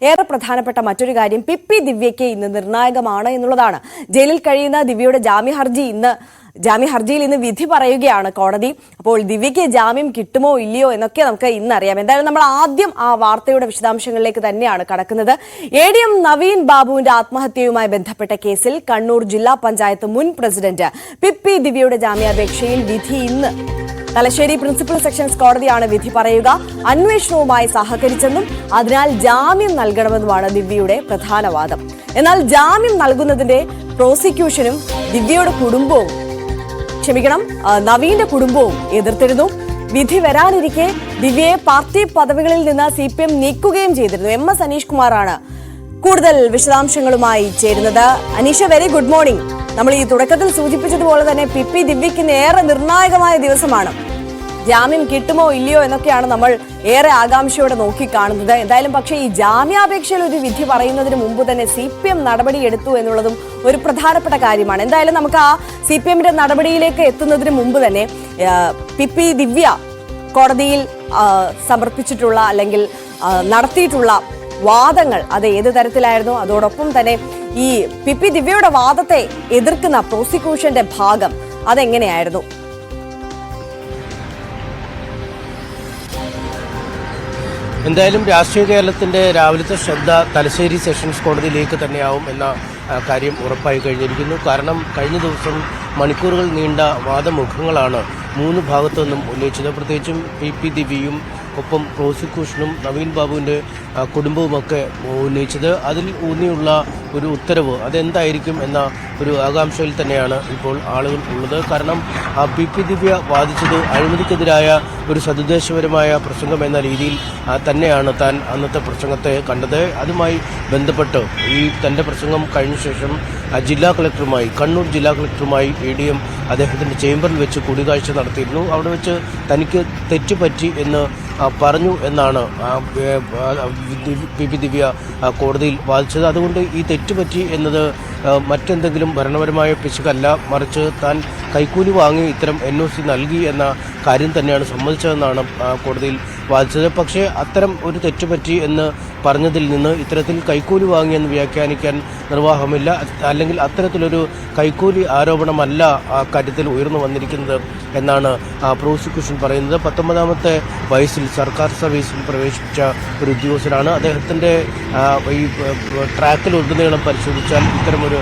ഏറെ പ്രധാനപ്പെട്ട മറ്റൊരു കാര്യം പി ദിവ്യയ്ക്ക് ഇന്ന് നിർണായകമാണ് എന്നുള്ളതാണ്. ജയിലിൽ കഴിയുന്ന ദിവ്യയുടെ ജാമ്യഹർജിയിൽ ഇന്ന് വിധി പറയുകയാണ് കോടതി. അപ്പോൾ ദിവ്യയ്ക്ക് ജാമ്യം കിട്ടുമോ ഇല്ലയോ എന്നൊക്കെ നമുക്ക് ഇന്ന് അറിയാം. എന്തായാലും നമ്മൾ ആദ്യം ആ വാർത്തയുടെ വിശദാംശങ്ങളിലേക്ക് തന്നെയാണ് കടക്കുന്നത്. ADM നവീൻ ബാബുവിന്റെ ആത്മഹത്യയുമായി ബന്ധപ്പെട്ട കേസിൽ കണ്ണൂർ ജില്ലാ പഞ്ചായത്ത് മുൻ പ്രസിഡന്റ് പി ദിവ്യയുടെ ജാമ്യാപേക്ഷയിൽ വിധി ഇന്ന്. തലശ്ശേരി പ്രിൻസിപ്പൽ സെഷൻസ് കോടതിയാണ് വിധി പറയുക. അന്വേഷണവുമായി സഹകരിച്ചെന്നും അതിനാൽ ജാമ്യം നൽകണമെന്നുമാണ് ദിവ്യയുടെ പ്രധാന വാദം. എന്നാൽ ജാമ്യം നൽകുന്നതിന്റെ പ്രോസിക്യൂഷനും നവീന്റെ കുടുംബവും എതിർത്തിരുന്നു. വിധി വരാനിരിക്കെ ദിവ്യയെ പാർട്ടി പദവികളിൽ നിന്ന് CPM നീക്കുകയും ചെയ്തിരുന്നു. MS അനീഷ് കുമാറാണ് കൂടുതൽ വിശദാംശങ്ങളുമായി ചേരുന്നത്. Aneesha, very good morning. നമ്മൾ ഈ തുടക്കത്തിൽ സൂചിപ്പിച്ചതുപോലെ തന്നെ പി ദിവ്യയ്ക്ക് ഏറെ നിർണായകമായ ദിവസമാണ്. ജാമ്യം കിട്ടുമോ ഇല്ലയോ എന്നൊക്കെയാണ് നമ്മൾ ഏറെ ആകാംക്ഷയോടെ നോക്കിക്കാണുന്നത്. എന്തായാലും പക്ഷേ ഈ ജാമ്യാപേക്ഷയിൽ ഒരു വിധി പറയുന്നതിന് മുമ്പ് തന്നെ CPM നടപടിയെടുത്തു എന്നുള്ളതും ഒരു പ്രധാനപ്പെട്ട കാര്യമാണ്. എന്തായാലും നമുക്ക് ആ CPMന്റെ നടപടിയിലേക്ക് എത്തുന്നതിന് മുമ്പ് തന്നെ പി ദിവ്യ കോടതിയിൽ സമർപ്പിച്ചിട്ടുള്ള അല്ലെങ്കിൽ നടത്തിയിട്ടുള്ള വാദങ്ങൾ അത് ഏത് തരത്തിലായിരുന്നു, അതോടൊപ്പം തന്നെ ഈ പി ദിവ്യയുടെ വാദത്തെ എതിർക്കുന്ന പ്രോസിക്യൂഷന്റെ ഭാഗം അതെങ്ങനെയായിരുന്നു? എന്തായാലും രാഷ്ട്രീയ കേരളത്തിന്റെ രാവിലത്തെ ശ്രദ്ധ തലശ്ശേരി സെഷൻസ് കോടതിയിലേക്ക് തന്നെയാവും എന്ന കാര്യം ഉറപ്പായി കഴിഞ്ഞിരിക്കുന്നു. കാരണം കഴിഞ്ഞ ദിവസം മണിക്കൂറുകൾ നീണ്ട വാദമുഖങ്ങളാണ് മൂന്ന് ഭാഗത്തു നിന്നും ഉന്നയിച്ചത്. പ്രത്യേകിച്ചും പി ദിവ്യയും ഒപ്പം പ്രോസിക്യൂഷനും നവീൻ ബാബുവിൻ്റെ കുടുംബവുമൊക്കെ ഉന്നയിച്ചത്. അതിൽ ഊന്നിയുള്ള ഒരു ഉത്തരവ് അതെന്തായിരിക്കും എന്ന ഒരു ആകാംക്ഷയിൽ തന്നെയാണ് ഇപ്പോൾ ആളുകൾ ഉള്ളത്. കാരണം പി ദിവ്യ വാദിച്ചത് അഴിമതിക്കെതിരായ ഒരു സദുദ്ദേശപരമായ പ്രസംഗം എന്ന രീതിയിൽ തന്നെയാണ് താൻ അന്നത്തെ പ്രസംഗത്തെ കണ്ടത്. അതുമായി ബന്ധപ്പെട്ട് ഈ തൻ്റെ പ്രസംഗം കഴിഞ്ഞ ശേഷം കണ്ണൂർ ജില്ലാ കളക്ടറുമായി ADM അദ്ദേഹത്തിൻ്റെ ചേംബറിൽ വെച്ച് കൂടിക്കാഴ്ച നടത്തിയിരുന്നു. അവിടെ വെച്ച് തനിക്ക് തെറ്റുപറ്റി എന്ന് പറഞ്ഞു എന്നാണ് പി ദിവ്യ കോടതിയിൽ വാദിച്ചത്. അതുകൊണ്ട് ഈ തെറ്റുപറ്റി എന്നത് മറ്റെന്തെങ്കിലും ഭരണപരമായ പിശകല്ല, മറിച്ച് താൻ കൈക്കൂലി വാങ്ങി ഇത്തരം NOC നൽകി എന്ന കാര്യം തന്നെയാണ് സമ്മതിച്ചതെന്നാണ് കോടതിയിൽ വാദിച്ചത്. പക്ഷേ അത്തരം ഒരു തെറ്റുപറ്റി എന്ന് പറഞ്ഞതിൽ നിന്ന് ഇത്തരത്തിൽ കൈക്കൂലി വാങ്ങിയെന്ന് വ്യാഖ്യാനിക്കാൻ നിർവാഹമില്ല. അല്ലെങ്കിൽ അത്തരത്തിലൊരു കൈക്കൂലി ആരോപണമല്ല ആ കാര്യത്തിൽ ഉയർന്നു വന്നിരിക്കുന്നത് എന്നാണ് പ്രോസിക്യൂഷൻ പറയുന്നത്. 19ാമത്തെ വയസ്സിൽ സർക്കാർ സർവീസിൽ പ്രവേശിച്ച ഒരു ഉദ്യോഗസ്ഥനാണ്. അദ്ദേഹത്തിൻ്റെ ഈ ട്രാക്കിൽ ഉടനീളം പരിശോധിച്ചാൽ ഇത്തരമൊരു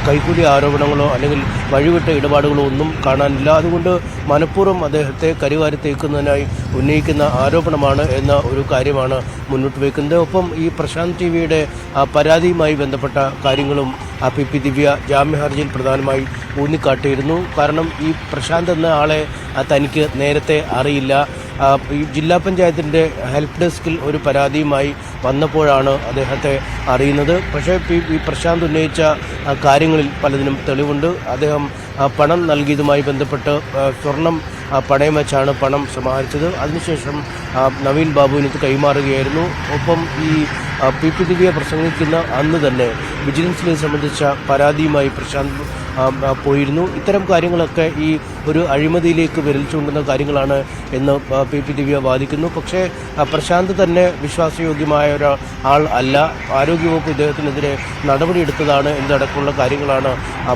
കൈക്കൂലി ആരോപണങ്ങളോ അല്ലെങ്കിൽ വഴിവിട്ട ഇടപാടുകളോ ഒന്നും കാണാനില്ല. അതുകൊണ്ട് മനഃപൂർവ്വം അദ്ദേഹത്തെ കരിവാരി തേക്കുന്നതിനായി ഉന്നയിക്കുന്ന ആരോപണമാണ് എന്ന ഒരു കാര്യമാണ് മുന്നോട്ട് വയ്ക്കുന്നത്. ഒപ്പം ഈ പ്രശാന്ത് TVയുടെ പരാതിയുമായി ബന്ധപ്പെട്ട കാര്യങ്ങളും പി ദിവ്യ ജാമ്യഹർജിയിൽ പ്രധാനമായി ഊന്നിക്കാട്ടിയിരുന്നു. കാരണം ഈ പ്രശാന്ത് എന്ന ആളെ തനിക്ക് നേരത്തെ അറിയില്ല. ഈ ജില്ലാ പഞ്ചായത്തിൻ്റെ ഹെൽപ്പ് ഡെസ്കിൽ ഒരു പരാതിയുമായി വന്നപ്പോഴാണ് അദ്ദേഹത്തെ അറിയുന്നത്. പക്ഷേ ഈ പ്രശാന്ത് ഉന്നയിച്ച കാര്യങ്ങളിൽ പലതിനും തെളിവുണ്ട്. അദ്ദേഹം പണം നൽകിയതുമായി ബന്ധപ്പെട്ട് സ്വർണം പണയം വെച്ചാണ് പണം സമാഹരിച്ചത്. അതിനുശേഷം നവീൻ ബാബുവിന് കൈമാറുകയായിരുന്നു. ഒപ്പം ഈ പി ദിവ്യ പ്രസംഗിക്കുന്ന അന്ന് തന്നെ വിജിലൻസിനെ സംബന്ധിച്ച പരാതിയുമായി പ്രശാന്ത് പോയിരുന്നു. ഇത്തരം കാര്യങ്ങളൊക്കെ ഈ ഒരു അഴിമതിയിലേക്ക് വിരൽ ചൂണ്ടുന്ന കാര്യങ്ങളാണ് എന്ന് പി ദിവ്യ വാദിക്കുന്നു. പക്ഷേ പ്രശാന്ത് തന്നെ വിശ്വാസയോഗ്യമായ ഒരാൾ അല്ല. ആരോഗ്യവകുപ്പ് ഇദ്ദേഹത്തിനെതിരെ നടപടിയെടുത്തതാണ് എന്നതടക്കമുള്ള കാര്യങ്ങളാണ്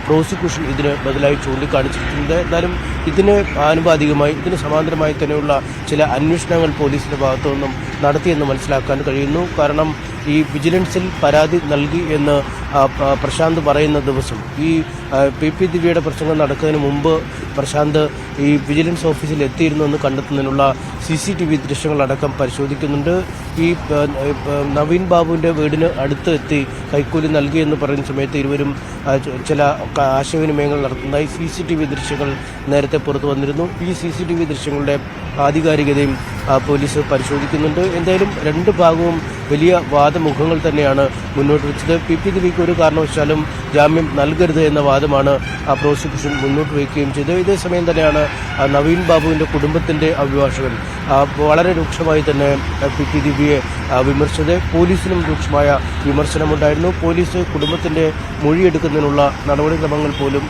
പ്രോസിക്യൂഷൻ ഇതിന് ബദലായി ചൂണ്ടിക്കാണിച്ചിരിക്കുന്നത്. എന്നാലും ഇതിന് ആനുപാതികമായി ഇതിന് സമാന്തരമായി തന്നെയുള്ള ചില അന്വേഷണങ്ങൾ പോലീസിൻ്റെ ഭാഗത്തു നിന്നും നടത്തിയെന്ന് മനസ്സിലാക്കാൻ കഴിയുന്നു. കാരണം ഈ വിജിലൻസിൽ പരാതി നൽകി എന്ന് പ്രശാന്ത് പറയുന്ന ദിവസം ഈ പി ദിവ്യയുടെ പ്രസംഗം നടക്കുന്നതിന് മുമ്പ് പ്രശാന്ത് ഈ വിജിലൻസ് ഓഫീസിൽ എത്തിയിരുന്നു എന്ന് കണ്ടെത്തുന്നതിനുള്ള CCTV ദൃശ്യങ്ങളടക്കം പരിശോധിക്കുന്നുണ്ട്. ഈ നവീൻ ബാബുവിൻ്റെ വീടിന് അടുത്ത് എത്തി കൈക്കൂലി നൽകിയെന്ന് പറയുന്ന സമയത്ത് ഇരുവരും ചില ആശയവിനിമയങ്ങൾ നടത്തുന്നതായി CCTV ദൃശ്യങ്ങൾ നേരത്തെ പുറത്തു വന്നിരുന്നു. ഈ CCTV ദൃശ്യങ്ങളുടെ ആധികാരികതയും പോലീസ് പരിശോധിക്കുന്നുണ്ട്. എന്തായാലും രണ്ട് ഭാഗവും വലിയ വാദമുഖങ്ങൾ തന്നെയാണ് മുന്നോട്ട് വെച്ചത്. പി ദിവ്യയ്ക്ക് ഒരു കാരണവശാലും ജാമ്യം നൽകരുത് എന്ന വാദമാണ് പ്രോസിക്യൂഷൻ മുന്നോട്ട് വയ്ക്കുകയും ചെയ്തത്. ഇതേസമയം തന്നെയാണ് നവീൻ ബാബുവിൻ്റെ കുടുംബത്തിൻ്റെ അഭിഭാഷകൻ വളരെ രൂക്ഷമായി തന്നെ പി ദിവ്യയെ വിമർശിച്ചത്. പോലീസിനും രൂക്ഷമായ വിമർശനമുണ്ടായിരുന്നു. പോലീസ് കുടുംബത്തിൻ്റെ മൊഴിയെടുക്കുന്നതിനുള്ള നടപടിക്രമങ്ങൾ പോലും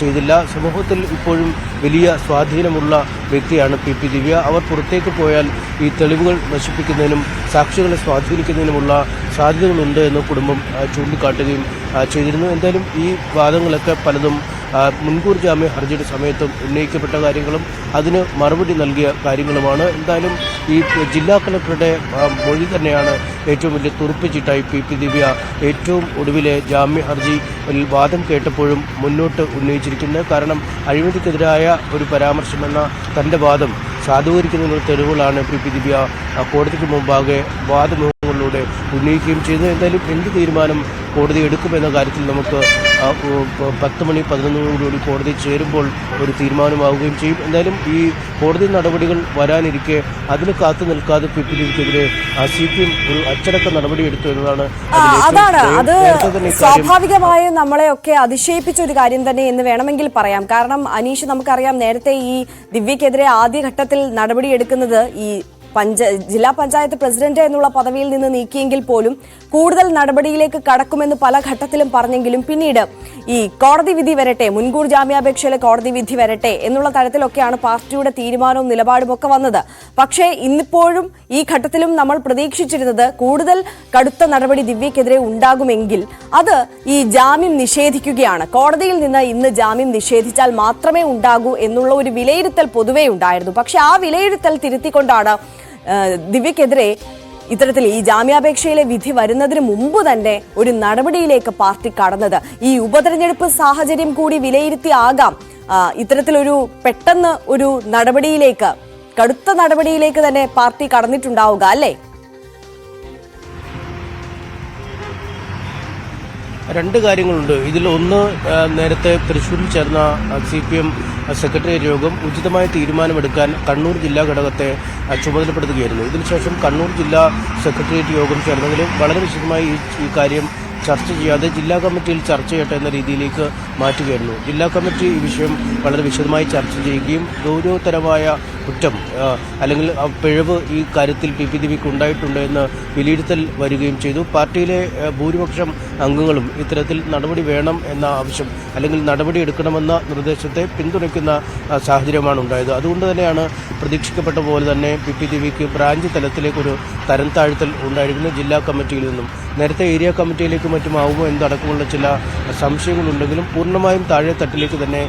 ചെയ്തില്ല. സമൂഹത്തിൽ ഇപ്പോഴും വലിയ സ്വാധീനമുള്ള വ്യക്തിയാണ് പി ദിവ്യ. ദിവ്യ. അവർ പുറത്തേക്ക് പോയാൽ ഈ തെളിവുകൾ നശിപ്പിക്കുന്നതിനും സാക്ഷികളെ സ്വാധീനിക്കുന്നതിനുമുള്ള സാധ്യതകളുണ്ട് എന്ന് കുടുംബം ചൂണ്ടിക്കാട്ടുകയും ചെയ്തിരുന്നു. എന്തായാലും ഈ വാദങ്ങളൊക്കെ പലതും മുൻകൂർ ജാമ്യ ഹർജിയുടെ സമയത്തും ഉന്നയിക്കപ്പെട്ട കാര്യങ്ങളും അതിന് മറുപടി നൽകിയ കാര്യങ്ങളുമാണ്. എന്തായാലും ഈ ജില്ലാ കളക്ടറുടെ മൊഴി തന്നെയാണ് ഏറ്റവും വലിയ തുറുപ്പുചീട്ടായി പി ദിവ്യ ഏറ്റവും ഒടുവിലെ ജാമ്യ ഹർജി വാദം കേട്ടപ്പോഴും മുന്നോട്ട് ഉന്നയിച്ചിരിക്കുന്നത്. കാരണം അഴിമതിക്കെതിരായ ഒരു പരാമർശമെന്ന തൻ്റെ വാദം സാധൂകരിക്കുന്നതിനുള്ള തെളിവുകളാണ് പി ദിവ്യ കോടതിക്ക് മുമ്പാകെ വാദമുഖങ്ങളിലൂടെ ഉന്നയിക്കുകയും ചെയ്തത്. എന്തായാലും എന്ത് തീരുമാനം കോടതി എടുക്കുമെന്ന കാര്യത്തിൽ നമുക്ക് 10 മണി 11 കോടതി ചേരുമ്പോൾ ഒരു തീരുമാനമാവുകയും ചെയ്യും. എന്തായാലും ഈ കോടതി നടപടികൾ വരാനിരിക്കെ അതിന് കാത്തു നിൽക്കാതെ പി ദിവ്യക്കെതിരെ CPM ഒരു അച്ചടക്ക നടപടി എടുത്തു എന്നതാണ്. അതാണ് അത് സ്വാഭാവികമായും നമ്മളെയൊക്കെ അതിശയിപ്പിച്ച ഒരു കാര്യം തന്നെ എന്ന് വേണമെങ്കിൽ പറയാം. കാരണം അനീഷ്, നമുക്കറിയാം നേരത്തെ ഈ ദിവ്യക്കെതിരെ ആദ്യഘട്ടത്തിൽ നടപടിയെടുക്കുന്നത് ഈ ജില്ലാ പഞ്ചായത്ത് പ്രസിഡന്റ് എന്നുള്ള പദവിയിൽ നിന്ന് നീക്കിയെങ്കിൽ പോലും കൂടുതൽ നടപടിയിലേക്ക് കടക്കുമെന്ന് പല ഘട്ടത്തിലും പറഞ്ഞെങ്കിലും പിന്നീട് ഈ കോടതി വിധി വരട്ടെ, മുൻകൂർ ജാമ്യാപേക്ഷയിലെ കോടതി വിധി വരട്ടെ എന്നുള്ള തരത്തിലൊക്കെയാണ് പാർട്ടിയുടെ തീരുമാനവും നിലപാടും ഒക്കെ വന്നത്. പക്ഷേ ഇന്നിപ്പോഴും ഈ ഘട്ടത്തിലും നമ്മൾ പ്രതീക്ഷിച്ചിരുന്നത് കൂടുതൽ കടുത്ത നടപടി ദിവ്യക്കെതിരെ ഉണ്ടാകുമെങ്കിൽ അത് ഈ ജാമ്യം നിഷേധിക്കുകയാണ്. കോടതിയിൽ നിന്ന് ഇന്ന് ജാമ്യം നിഷേധിച്ചാൽ മാത്രമേ ഉണ്ടാകൂ എന്നുള്ള ഒരു വിലയിരുത്തൽ പൊതുവെ ഉണ്ടായിരുന്നു. പക്ഷെ ആ വിലയിരുത്തൽ തിരുത്തിക്കൊണ്ടാണ് ദിവ്യക്കെതിരെ ഇത്തരത്തിൽ ഈ ജാമ്യാപേക്ഷയിലെ വിധി വരുന്നതിന് മുമ്പ് തന്നെ ഒരു നടപടിയിലേക്ക് പാർട്ടി കടന്നത്. ഈ ഉപതെരഞ്ഞെടുപ്പ് സാഹചര്യം കൂടി വിലയിരുത്തിയാകാം ഇത്തരത്തിലൊരു പെട്ടെന്ന് ഒരു നടപടിയിലേക്ക്, കടുത്ത നടപടിയിലേക്ക് തന്നെ പാർട്ടി കടന്നിട്ടുണ്ടാവുക, അല്ലേ? രണ്ട് കാര്യങ്ങളുണ്ട് ഇതിൽ. ഒന്ന്, നേരത്തെ തൃശ്ശൂരിൽ ചേർന്ന CPM സെക്രട്ടേറിയറ്റ് യോഗം ഉചിതമായ തീരുമാനമെടുക്കാൻ കണ്ണൂർ ജില്ലാ ഘടകത്തെ ചുമതലപ്പെടുത്തുകയായിരുന്നു. ഇതിനുശേഷം കണ്ണൂർ ജില്ലാ സെക്രട്ടേറിയറ്റ് യോഗം ചേർന്നെങ്കിലും വളരെ വിശദമായി ഈ കാര്യം ചർച്ച ചെയ്യാതെ ജില്ലാ കമ്മിറ്റിയിൽ ചർച്ച ചെയ്യട്ടെ എന്ന രീതിയിലേക്ക് മാറ്റുകയായിരുന്നു. ജില്ലാ കമ്മിറ്റി ഈ വിഷയം വളരെ വിശദമായി ചർച്ച ചെയ്യുകയും ഗൗരവതരമായ കുറ്റം അല്ലെങ്കിൽ പിഴവ് ഈ കാര്യത്തിൽ പി ദിവ്യക്ക് ഉണ്ടായിട്ടുണ്ട് എന്ന് വിലയിരുത്തൽ വരികയും ചെയ്തു. പാർട്ടിയിലെ ഭൂരിപക്ഷം അംഗങ്ങളും ഇത്തരത്തിൽ നടപടി വേണം എന്ന ആവശ്യം അല്ലെങ്കിൽ നടപടി എടുക്കണമെന്ന നിർദ്ദേശത്തെ പിന്തുണയ്ക്കുന്ന സാഹചര്യമാണ് ഉണ്ടായത്. അതുകൊണ്ട് തന്നെയാണ് പ്രതീക്ഷിക്കപ്പെട്ട പോലെ തന്നെ പി ദിവ്യക്ക് ബ്രാഞ്ച് തലത്തിലേക്കൊരു തരം താഴ്ത്തൽ ഉണ്ടായിരിക്കുന്നത് ജില്ലാ കമ്മിറ്റിയിൽ നിന്നും. നേരത്തെ ഏരിയ കമ്മിറ്റിയിലേക്കും മറ്റുമാവുമോ എന്നടക്കമുള്ള ചില സംശയങ്ങളുണ്ടെങ്കിലും പൂർണ്ണമായും താഴെ തട്ടിലേക്ക് തന്നെ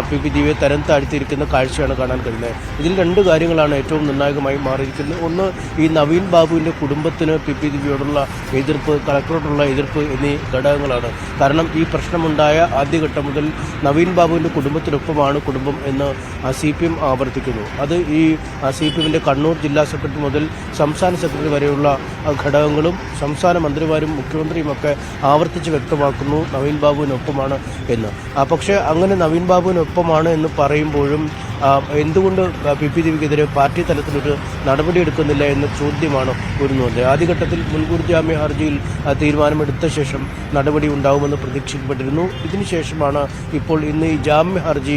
പി ദിവ്യയെ തരം താഴ്ത്തിയിരിക്കുന്ന കാഴ്ചയാണ് കാണാൻ കഴിയുന്നത്. ഇതിൽ രണ്ട് കാര്യങ്ങളാണ് ഏറ്റവും നിർണായകമായി മാറിയിരിക്കുന്നത്. ഒന്ന്, ഈ നവീൻ ബാബുവിൻ്റെ കുടുംബത്തിന് പി ദിവ്യയോടുള്ള എതിർപ്പ്, കളക്ടറോടുള്ള എതിർപ്പ് എന്നീ ഘടകങ്ങളാണ്. കാരണം ഈ പ്രശ്നമുണ്ടായ ആദ്യഘട്ടം മുതൽ നവീൻ ബാബുവിൻ്റെ കുടുംബത്തിനൊപ്പമാണ് കുടുംബം എന്ന് CPM ആവർത്തിക്കുന്നു. അത് ഈ CPMൻ്റെ കണ്ണൂർ ജില്ലാ സെക്രട്ടറി മുതൽ സംസ്ഥാന സെക്രട്ടറി വരെയുള്ള ഘടകങ്ങളും സംസ്ഥാന മന്ത്രിമാരും മുഖ്യമന്ത്രിയുമൊക്കെ ആവർത്തിച്ച് വ്യക്തമാക്കുന്നു നവീൻ ബാബുവിനൊപ്പമാണ് എന്ന്. പക്ഷേ അങ്ങനെ നവീൻ ബാബുവിനൊപ്പമാണ് എന്ന് പറയുമ്പോഴും എന്തുകൊണ്ട് പി ദിവ്യക്കെതിരെ പാർട്ടി തലത്തിലൊരു നടപടിയെടുക്കുന്നില്ല എന്ന ചോദ്യമാണ് ഉയർന്നുവന്നത്. ആദ്യഘട്ടത്തിൽ മുൻകൂർ ജാമ്യ ഹർജിയിൽ തീരുമാനമെടുത്ത ശേഷം നടപടി ഉണ്ടാവുമെന്ന് പ്രതീക്ഷിക്കപ്പെട്ടിരുന്നു. ഇതിനുശേഷമാണ് ഇപ്പോൾ ഇന്ന് ഈ ജാമ്യ ഹർജി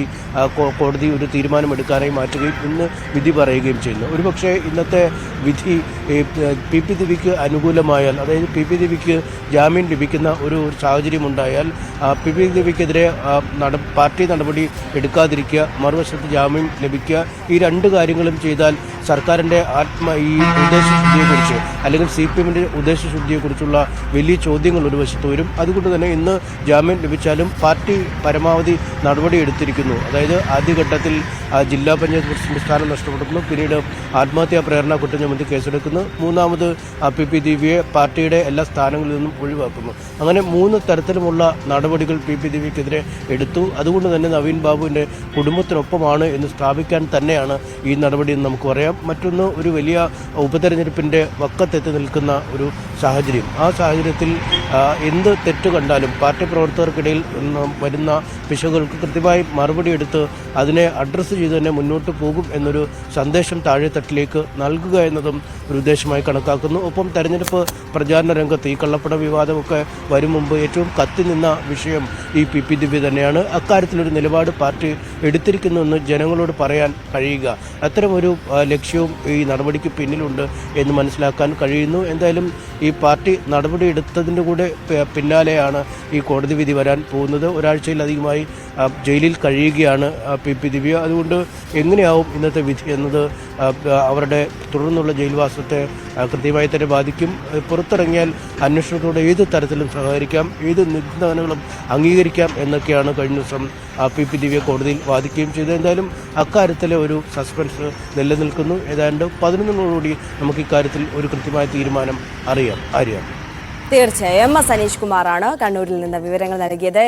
കോടതി ഒരു തീരുമാനമെടുക്കാനായി മാറ്റുകയും ഇന്ന് വിധി പറയുകയും ചെയ്യുന്നു. ഒരുപക്ഷെ ഇന്നത്തെ വിധി പി ദിവ്യക്ക് അനുകൂലമായാൽ, അതായത് പി ദിവ്യക്ക് ജാമ്യം ലഭിക്കുന്ന ഒരു സാഹചര്യമുണ്ടായാൽ പി ദിവ്യക്കെതിരെ പാർട്ടി നടപടി എടുക്കാതിരിക്കുക, മറുവശത്ത് ജാമ്യം ലഭിക്കുക, ഈ രണ്ട് കാര്യങ്ങളും ചെയ്താൽ സർക്കാരിൻ്റെ ഈ ഉദ്ദേശശുദ്ധിയെക്കുറിച്ച് അല്ലെങ്കിൽ CPMൻ്റെ ഉദ്ദേശശുദ്ധിയെക്കുറിച്ചുള്ള വലിയ ചോദ്യങ്ങൾ ഒരു വശത്ത് വരും. അതുകൊണ്ട് തന്നെ ഇന്ന് ജാമ്യം ലഭിച്ചാലും പാർട്ടി പരമാവധി നടപടി എടുത്തിരിക്കുന്നു. അതായത് ആദ്യഘട്ടത്തിൽ ജില്ലാ പഞ്ചായത്ത് പ്രസിഡന്റ് സ്ഥാനം നഷ്ടപ്പെടുന്നു, പിന്നീട് ആത്മഹത്യാ പ്രേരണ കുറ്റം ചുമത്തി കേസെടുക്കുന്നു, മൂന്നാമത് പി ദിവ്യയെ പാർട്ടിയുടെ എല്ലാ സ്ഥാനങ്ങളിൽ നിന്നും ഒഴിവാക്കുന്നു. അങ്ങനെ 3 തരത്തിലുമുള്ള നടപടികൾ പി ദിവ്യക്കെതിരെ എടുത്തു. അതുകൊണ്ട് തന്നെ നവീൻ ബാബുവിൻ്റെ കുടുംബത്തിനൊപ്പമാണ് എന്ന് സ്ഥാപിക്കാൻ തന്നെയാണ് ഈ നടപടി എന്ന് നമുക്ക് പറയാം. മറ്റൊന്ന്, ഒരു വലിയ ഉപതെരഞ്ഞെടുപ്പിൻ്റെ വക്കത്തെത്തി നിൽക്കുന്ന ഒരു സാഹചര്യം. ആ സാഹചര്യത്തിൽ എന്ത് തെറ്റ് കണ്ടാലും പാർട്ടി പ്രവർത്തകർക്കിടയിൽ വരുന്ന പിശകുകൾക്ക് കൃത്യമായി മറുപടി എടുത്ത് അതിനെ അഡ്രസ്സ് ചെയ്ത് തന്നെ മുന്നോട്ട് പോകും എന്നൊരു സന്ദേശം താഴെത്തട്ടിലേക്ക് നൽകുക എന്നതും ഒരു ഉദ്ദേശമായി കണക്കാക്കുന്നു. ഒപ്പം തെരഞ്ഞെടുപ്പ് പ്രചാരണ രംഗത്ത് ഈ കള്ളപ്പണ വിവാദമൊക്കെ വരും മുമ്പ് ഏറ്റവും കത്തി നിന്ന വിഷയം ഈ പി ദിവ്യ തന്നെയാണ്. അക്കാര്യത്തിലൊരു നിലപാട് പാർട്ടി എടുത്തിരിക്കുന്നുവെന്ന് ജനങ്ങളോട് പറയാൻ കഴിയുക, അത്തരമൊരു ലക്ഷ്യവും ഈ നടപടിക്ക് പിന്നിലുണ്ട് എന്ന് മനസ്സിലാക്കാൻ കഴിയുന്നു. എന്തായാലും ഈ പാർട്ടി നടപടി എടുത്തതിൻ്റെ കൂടെ ഇതിൻ്റെ പിന്നാലെയാണ് ഈ കോടതി വിധി വരാൻ പോകുന്നത്. ഒരാഴ്ചയിലധികമായി ജയിലിൽ കഴിയുകയാണ് പി ദിവ്യ. അതുകൊണ്ട് എങ്ങനെയാവും ഇന്നത്തെ വിധി എന്നത് അവരുടെ തുടർന്നുള്ള ജയിൽവാസത്തെ കൃത്യമായി തന്നെ ബാധിക്കും. പുറത്തിറങ്ങിയാൽ അന്വേഷണത്തോടെ ഏത് തരത്തിലും സഹകരിക്കാം, ഏത് നിബന്ധനകളും അംഗീകരിക്കാം എന്നൊക്കെയാണ് കഴിഞ്ഞ ദിവസം പി ദിവ്യ കോടതിയിൽ വാദിക്കുകയും ചെയ്തത്. എന്തായാലും അക്കാര്യത്തിലെ ഒരു സസ്പെൻസ് നിലനിൽക്കുന്നു. ഏതാണ്ട് 11 നമുക്ക് ഇക്കാര്യത്തിൽ ഒരു കൃത്യമായ തീരുമാനം അറിയാം. തീർച്ചയായും എം എസ് അനീഷ് കുമാറാണ് കണ്ണൂരിൽ നിന്ന് വിവരങ്ങൾ നൽകിയത്.